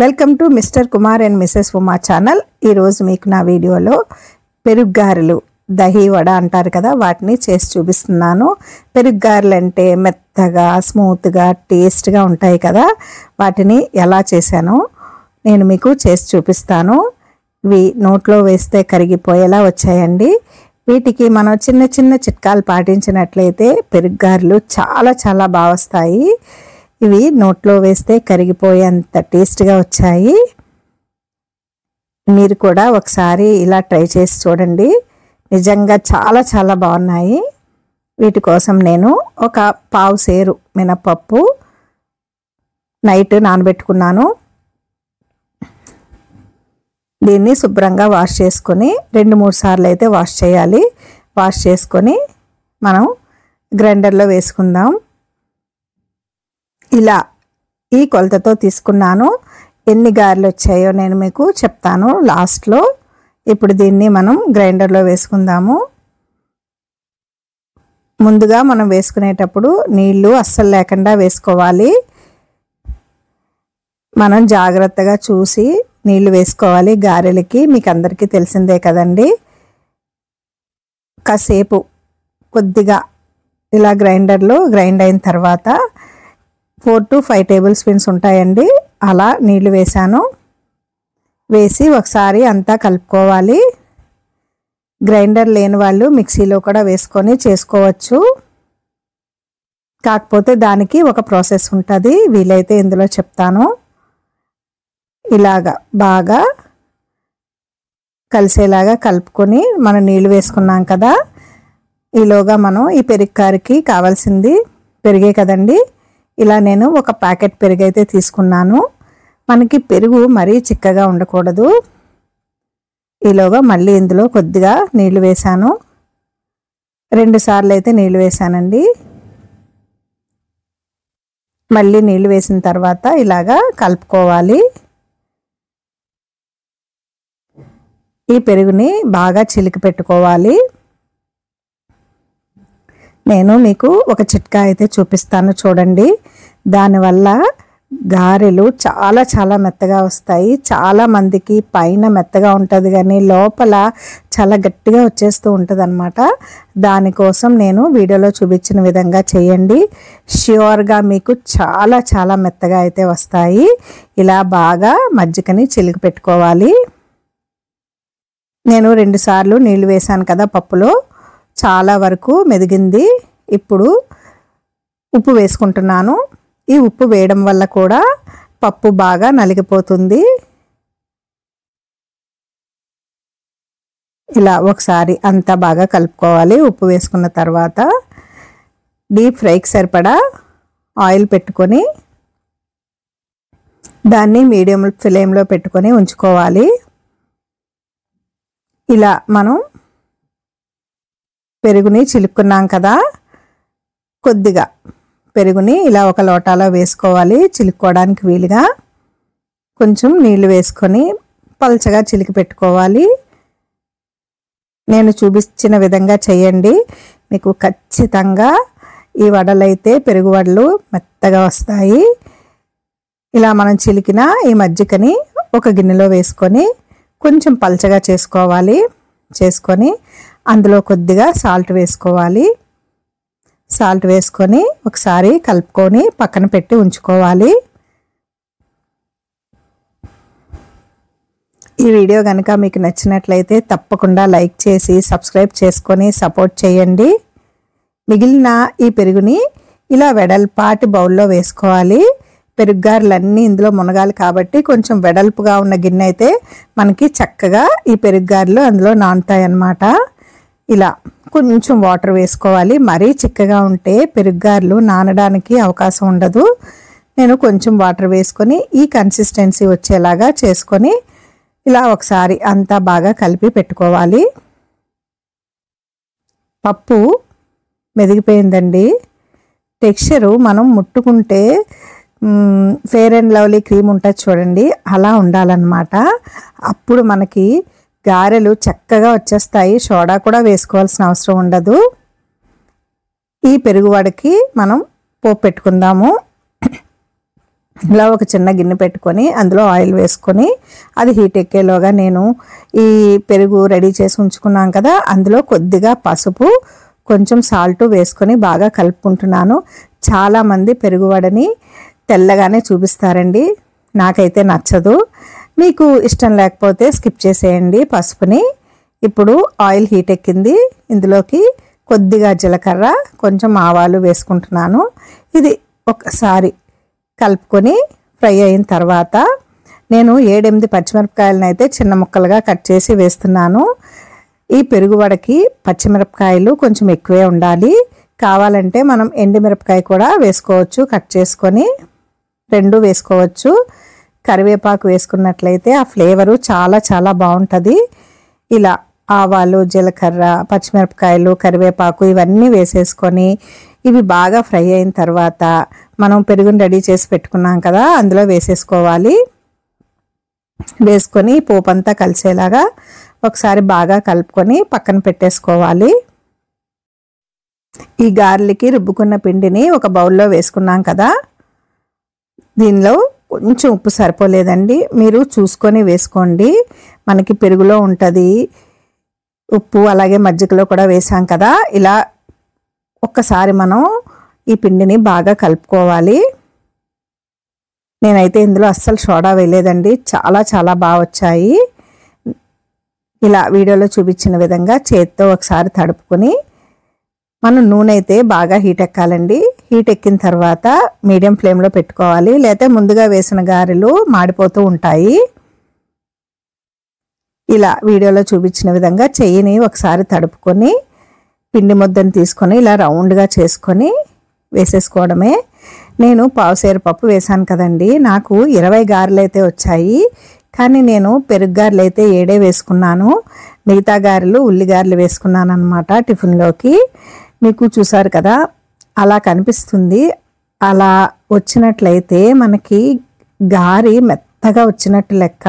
Welcome to mister Kumar and Mrs Uma channel. ఈరోజు మీకు నా వీడియోలో పెరుగు గారెలు, దహీ వడ అంటారు కదా, వాటిని చేసి చూపిస్తున్నాను. పెరుగు గారెలు అంటే మెత్తగా, స్మూత్గా, టేస్ట్గా ఉంటాయి కదా. వాటిని ఎలా చేశానో నేను మీకు చేసి చూపిస్తాను. ఇవి నోట్లో వేస్తే కరిగిపోయేలా వచ్చాయండి. వీటికి మనం చిన్న చిన్న చిట్కాలు పాటించినట్లయితే పెరుగు గారెలు చాలా చాలా బాగా వస్తాయి. ఇవి నోట్లో వేస్తే కరిగిపోయేంత టేస్ట్గా వచ్చాయి. మీరు కూడా ఒకసారి ఇలా ట్రై చేసి చూడండి. నిజంగా చాలా చాలా బాగున్నాయి. వీటి కోసం నేను ఒక పావు సేరు మినపప్పు నైట్ నానబెట్టుకున్నాను. దీన్ని శుభ్రంగా వాష్ చేసుకొని 2-3 సార్లు అయితే వాష్ చేయాలి. వాష్ చేసుకొని మనం గ్రైండర్లో వేసుకుందాం. ఇలా ఈ కొలతతో తీసుకున్నాను. ఎన్ని గారెలు వచ్చాయో నేను మీకు చెప్తాను లాస్ట్లో. ఇప్పుడు దీన్ని మనం గ్రైండర్లో వేసుకుందాము. ముందుగా మనం వేసుకునేటప్పుడు నీళ్లు అస్సలు లేకుండా వేసుకోవాలి. మనం జాగ్రత్తగా చూసి నీళ్లు వేసుకోవాలి గారెలకి. మీకు అందరికీ తెలిసిందే కదండి. కాసేపు కొద్దిగా ఇలా గ్రైండర్లో గ్రైండ్ అయిన తర్వాత 4 to 5 టేబుల్ స్పూన్స్ ఉంటాయండి. అలా నీళ్లు వేసాను. వేసి ఒకసారి అంతా కలుపుకోవాలి. గ్రైండర్ లేని వాళ్ళు మిక్సీలో కూడా వేసుకొని చేసుకోవచ్చు. కాకపోతే దానికి ఒక ప్రాసెస్ ఉంటుంది, వీలైతే ఇందులో చెప్తాను. ఇలాగా బాగా కలిసేలాగా కలుపుకొని మనం నీళ్ళు వేసుకున్నాం కదా. ఈలోగా మనం ఈ పెరుగు గారెకి కావాల్సింది పెరిగే కదండి. ఇలా నేను ఒక ప్యాకెట్ పెరుగు అయితే తీసుకున్నాను. మనకి పెరుగు మరీ చిక్కగా ఉండకూడదు. ఈలోగా మళ్ళీ ఇందులో కొద్దిగా నీళ్లు వేసాను. 2 సార్లు అయితే నీళ్లు వేసానండి. మళ్ళీ నీళ్లు వేసిన తర్వాత ఇలాగా కలుపుకోవాలి. ఈ పెరుగుని బాగా చిలికి పెట్టుకోవాలి. నేను మీకు ఒక చిట్కా అయితే చూపిస్తాను చూడండి. దానివల్ల గారెలు చాలా చాలా మెత్తగా వస్తాయి. చాలా మందికి పైన మెత్తగా ఉంటుంది కానీ లోపల చాలా గట్టిగా వచ్చేస్తూ ఉంటుంది అన్నమాట. దానికోసం నేను వీడియోలో చూపించిన విధంగా చేయండి. ష్యూర్గా మీకు చాలా చాలా మెత్తగా అయితే వస్తాయి. ఇలా బాగా మజ్జిగని చిలికి పెట్టుకోవాలి. నేను 2 సార్లు నీళ్లు వేసాను కదా పప్పులో, చాలా వరకు మెదిగింది. ఇప్పుడు ఉప్పు వేసుకుంటున్నాను. ఈ ఉప్పు వేయడం వల్ల కూడా పప్పు బాగా నలిగిపోతుంది. ఇలా ఒకసారి అంతా బాగా కలుపుకోవాలి. ఉప్పు వేసుకున్న తర్వాత డీప్ ఫ్రైకి సరిపడా ఆయిల్ పెట్టుకొని దాన్ని మీడియం ఫ్లేమ్లో పెట్టుకొని ఉంచుకోవాలి. ఇలా మనం పెరుగుని చిలుక్కున్నాం కదా, కొద్దిగా పెరుగుని ఇలా ఒక లోటాలో వేసుకోవాలి. చిలుక్కోవడానికి వీలుగా కొంచెం నీళ్లు వేసుకొని పల్చగా చిలికి పెట్టుకోవాలి. నేను చూపించిన విధంగా చేయండి. మీకు ఖచ్చితంగా ఈ వడలైతే పెరుగు వడలు మెత్తగా వస్తాయి. ఇలా మనం చిలికిన ఈ మజ్జిగని ఒక గిన్నెలో వేసుకొని కొంచెం పల్చగా చేసుకోవాలి. చేసుకొని అందులో కొద్దిగా సాల్ట్ వేసుకోవాలి. సాల్ట్ వేసుకొని ఒకసారి కలుపుకొని పక్కన పెట్టి ఉంచుకోవాలి. ఈ వీడియో కనుక మీకు నచ్చినట్లయితే తప్పకుండా లైక్ చేసి సబ్స్క్రైబ్ చేసుకొని సపోర్ట్ చేయండి. మిగిలిన ఈ పెరుగుని ఇలా వెడల్పాటి బౌల్లో వేసుకోవాలి. పెరుగు గారెలన్నీ ఇందులో మునగాలి కాబట్టి కొంచెం వెడల్పుగా ఉన్న గిన్నె అయితే మనకి చక్కగా ఈ పెరుగు గారెలు అందులో నానుతాయి అన్నమాట. ఇలా కొంచెం వాటర్ వేసుకోవాలి. మరీ చిక్కగా ఉంటే పెరుగు గారెలు నానడానికి అవకాశం ఉండదు. నేను కొంచెం వాటర్ వేసుకొని ఈ కన్సిస్టెన్సీ వచ్చేలాగా చేసుకొని ఇలా ఒకసారి అంతా బాగా కలిపి పెట్టుకోవాలి. పప్పు మెదిగిపోయిందండి. టెక్స్చరు మనం ముట్టుకుంటే ఫెయిర్ అండ్ లవ్లీ క్రీమ్ ఉంటుంది చూడండి, అలా ఉండాలన్నమాట. అప్పుడు మనకి గారెలు చక్కగా వచ్చేస్తాయి. సోడా కూడా వేసుకోవాల్సిన అవసరం ఉండదు. ఈ పెరుగు వడకి మనం పోపు పెట్టుకుందాము. ఇలా ఒక చిన్న గిన్నె పెట్టుకొని అందులో ఆయిల్ వేసుకొని అది హీట్ ఎక్కేలోగా నేను ఈ పెరుగు రెడీ చేసి ఉంచుకున్నాం కదా, అందులో కొద్దిగా పసుపు కొంచెం సాల్ట్ వేసుకొని బాగా కలుపుకుంటున్నాను. చాలామంది పెరుగు వడని తెల్లగానే చూపిస్తారండి, నాకైతే నచ్చదు. మీకు ఇష్టం లేకపోతే స్కిప్ చేసేయండి పసుపుని. ఇప్పుడు ఆయిల్ హీట్ ఎక్కింది, ఇందులోకి కొద్దిగా జీలకర్ర కొంచెం ఆవాలు వేసుకుంటున్నాను. ఇది ఒకసారి కలుపుకొని ఫ్రై అయిన తర్వాత నేను 7-8 పచ్చిమిరపకాయలను అయితే చిన్న ముక్కలుగా కట్ చేసి వేస్తున్నాను. ఈ పెరుగు వడకి పచ్చిమిరపకాయలు కొంచెం ఎక్కువే ఉండాలి. కావాలంటే మనం ఎండుమిరపకాయ కూడా వేసుకోవచ్చు, కట్ చేసుకొని 2 వేసుకోవచ్చు. కరివేపాకు వేసుకున్నట్లయితే ఆ ఫ్లేవరు చాలా చాలా బాగుంటుంది. ఇలా ఆవాలు, జీలకర్ర, పచ్చిమిరపకాయలు, కరివేపాకు ఇవన్నీ వేసేసుకొని ఇవి బాగా ఫ్రై అయిన తర్వాత మనం పెరుగుని రెడీ చేసి పెట్టుకున్నాం కదా, అందులో వేసేసుకోవాలి. వేసుకొని పోపంతా కలిసేలాగా ఒకసారి బాగా కలుపుకొని పక్కన పెట్టేసుకోవాలి. ఈ గారెలకి రుబ్బుకున్న పిండిని ఒక బౌల్లో వేసుకున్నాం కదా, దీనిలో కొంచెం ఉప్పు సరిపోలేదండి, మీరు చూసుకొని వేసుకోండి. మనకి పెరుగులో ఉంటుంది ఉప్పు, అలాగే మజ్జిగలో కూడా వేసాం కదా. ఇలా ఒక్కసారి మనం ఈ పిండిని బాగా కలుపుకోవాలి. నేనైతే ఇందులో అస్సలు సోడా వేయలేదండి, చాలా చాలా బాగా వచ్చాయి. ఇలా వీడియోలో చూపించిన విధంగా చేత్తో ఒకసారి తడుపుకొని మనం నూనె అయితే బాగా హీట్ ఎక్కాలండి. హీట్ ఎక్కిన తర్వాత మీడియం ఫ్లేమ్లో పెట్టుకోవాలి, లేకపోతే ముందుగా వేసిన గారెలు మాడిపోతూ ఉంటాయి. ఇలా వీడియోలో చూపించిన విధంగా చెయ్యిని ఒకసారి తడుపుకొని పిండి ముద్దను తీసుకొని ఇలా రౌండ్గా చేసుకొని వేసేసుకోవడమే. నేను పావుసేరు పప్పు వేశాను కదండి, నాకు 20 గారెలు అయితే వచ్చాయి. కానీ నేను పెరుగు గారెలు అయితే 7 వేసుకున్నాను, మిగతా గారెలు ఉల్లి గారెలు వేసుకున్నాను అనమాట టిఫిన్లోకి. మీకు చూసారు కదా అలా కనిపిస్తుంది. అలా వచ్చినట్లయితే మనకి గారి మెత్తగా వచ్చినట్టు లెక్క.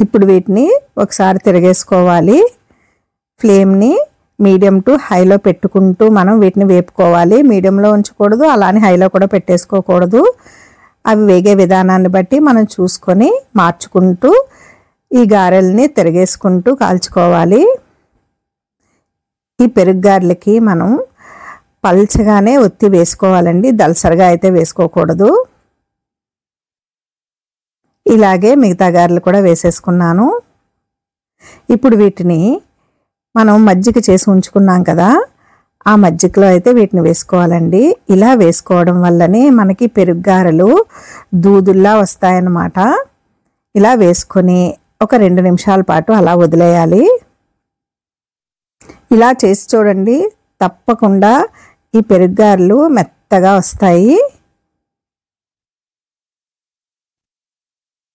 ఇప్పుడు వీటిని ఒకసారి తిరగేసుకోవాలి. ఫ్లేమ్ని మీడియం టు హైలో పెట్టుకుంటూ మనం వీటిని వేపుకోవాలి. మీడియంలో ఉంచకూడదు, అలానే హైలో కూడా పెట్టేసుకోకూడదు. అవి వేగే విధానాన్ని బట్టి మనం చూసుకొని మార్చుకుంటూ ఈ గారెల్ని తిరగేసుకుంటూ కాల్చుకోవాలి. ఈ పెరుగు గారెలకి మనం పల్చగానే ఒత్తి వేసుకోవాలండి, దలసరిగా అయితే వేసుకోకూడదు. ఇలాగే మిగతా గారెలు కూడా వేసేసుకున్నాను. ఇప్పుడు వీటిని మనం మజ్జిగ చేసి ఉంచుకున్నాం కదా, ఆ మజ్జిగలో అయితే వీటిని వేసుకోవాలండి. ఇలా వేసుకోవడం వల్లనే మనకి పెరుగు గారెలు దూదుల్లా వస్తాయన్నమాట. ఇలా వేసుకొని ఒక 2 నిమిషాల పాటు అలా వదిలేయాలి. ఇలా చేసి చూడండి, తప్పకుండా ఈ పెరుగు గారెలు మెత్తగా వస్తాయి.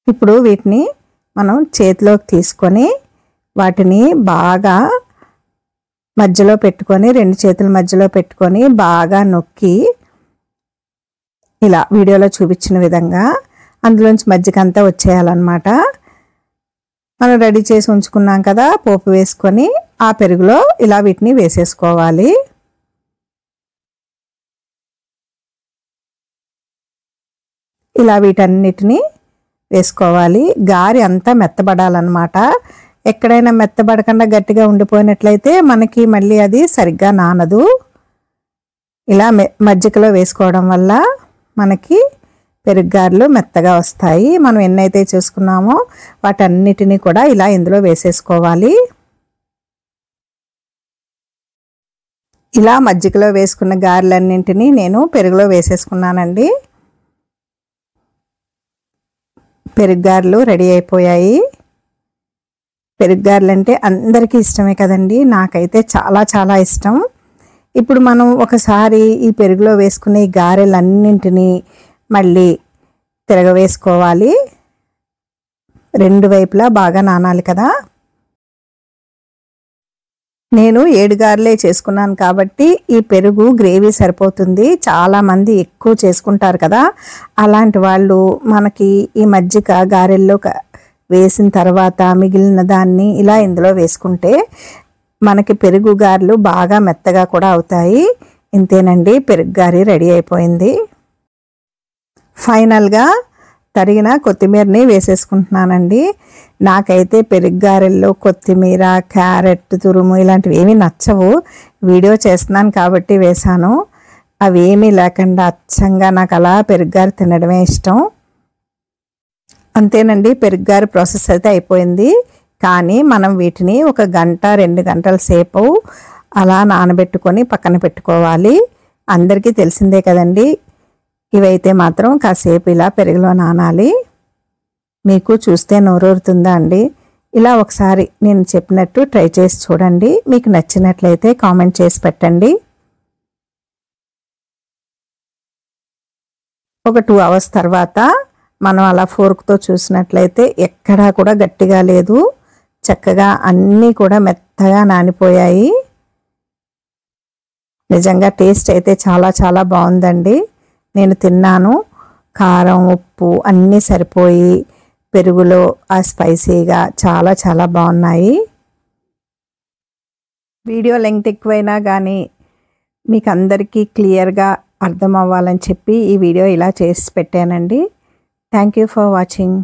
ఇప్పుడు వీటిని మనం చేతిలోకి తీసుకొని వాటిని బాగా మధ్యలో పెట్టుకొని 2 చేతుల మధ్యలో పెట్టుకొని బాగా నొక్కి ఇలా వీడియోలో చూపించిన విధంగా అందులోంచి మజ్జిగ అంతా వచ్చేయాలన్నమాట. మనం రెడీ చేసి ఉంచుకున్నాం కదా, పోపు వేసుకొని ఆ పెరుగులో ఇలా వీటిని వేసేసుకోవాలి. ఇలా వీటన్నిటిని వేసుకోవాలి. గారి అంతా మెత్తబడాలన్నమాట. ఎక్కడైనా మెత్తబడకుండా గట్టిగా ఉండిపోయినట్లయితే మనకి మళ్ళీ అది సరిగ్గా నానదు. ఇలా మజ్జిగలో వేసుకోవడం వల్ల మనకి పెరుగు గారెలు మెత్తగా వస్తాయి. మనం ఎన్నైతే చేసుకున్నామో వాటన్నిటిని కూడా ఇలా ఇందులో వేసేసుకోవాలి. ఇలా మజ్జిగలో వేసుకున్న గారెలన్నింటినీ నేను పెరుగులో వేసేసుకున్నానండి. పెరుగు గారెలు రెడీ అయిపోయాయి. పెరుగు గారెలు అంటే అందరికీ ఇష్టమే కదండి, నాకైతే చాలా చాలా ఇష్టం. ఇప్పుడు మనం ఒకసారి ఈ పెరుగులో వేసుకునే ఈ గారెలన్నింటినీ మళ్ళీ తిరగవేసుకోవాలి. 2 వైపులా బాగా నానాలి కదా. నేను 7 గారెలే చేసుకున్నాను కాబట్టి ఈ పెరుగు గ్రేవీ సరిపోతుంది. చాలామంది ఎక్కువ చేసుకుంటారు కదా, అలాంటి వాళ్ళు మనకి ఈ మజ్జిగ గారెల్లో వేసిన తర్వాత మిగిలిన దాన్ని ఇలా ఇందులో వేసుకుంటే మనకి పెరుగు గారెలు బాగా మెత్తగా కూడా అవుతాయి. ఇంతేనండి, పెరుగు గారి రెడీ అయిపోయింది. ఫైనల్గా తరిగిన కొత్తిమీరని వేసేసుకుంటున్నానండి. నాకైతే పెరుగు గారెల్లో కొత్తిమీర, క్యారెట్ తురుము ఇలాంటివి ఏమీ నచ్చవు. వీడియో చేస్తున్నాను కాబట్టి వేశాను. అవి ఏమీ లేకుండా అచ్చంగా నాకు అలా పెరుగు గారె తినడమే ఇష్టం. అంతేనండి, పెరుగు గారె ప్రాసెస్ అయితే అయిపోయింది. కానీ మనం వీటిని 1 గంట 2 గంటల సేపు అలా నానబెట్టుకొని పక్కన పెట్టుకోవాలి. అందరికీ తెలిసిందే కదండి. ఇవైతే మాత్రం కాసేపు ఇలా పెరుగులో నానాలి. మీకు చూస్తే నోరూరుతుందా అండి? ఇలా ఒకసారి నేను చెప్పినట్టు ట్రై చేసి చూడండి. మీకు నచ్చినట్లయితే కామెంట్ చేసి పెట్టండి. ఒక 2 అవర్స్ తర్వాత మనం అలా ఫోర్క్తో చూసినట్లయితే ఎక్కడా కూడా గట్టిగా లేదు. చక్కగా అన్నీ కూడా మెత్తగా నానిపోయాయి. నిజంగా టేస్ట్ అయితే చాలా చాలా బాగుందండి. నేను తిన్నాను. కారం, ఉప్పు అన్నీ సరిపోయి పెరుగులో ఆ స్పైసీగా చాలా చాలా బాగున్నాయి. వీడియో లెంగ్త్ ఎక్కువైనా కానీ మీకు అందరికీ క్లియర్గా అర్థం అవ్వాలని చెప్పి ఈ వీడియో ఇలా చేసి పెట్టానండి. Thank you for watching.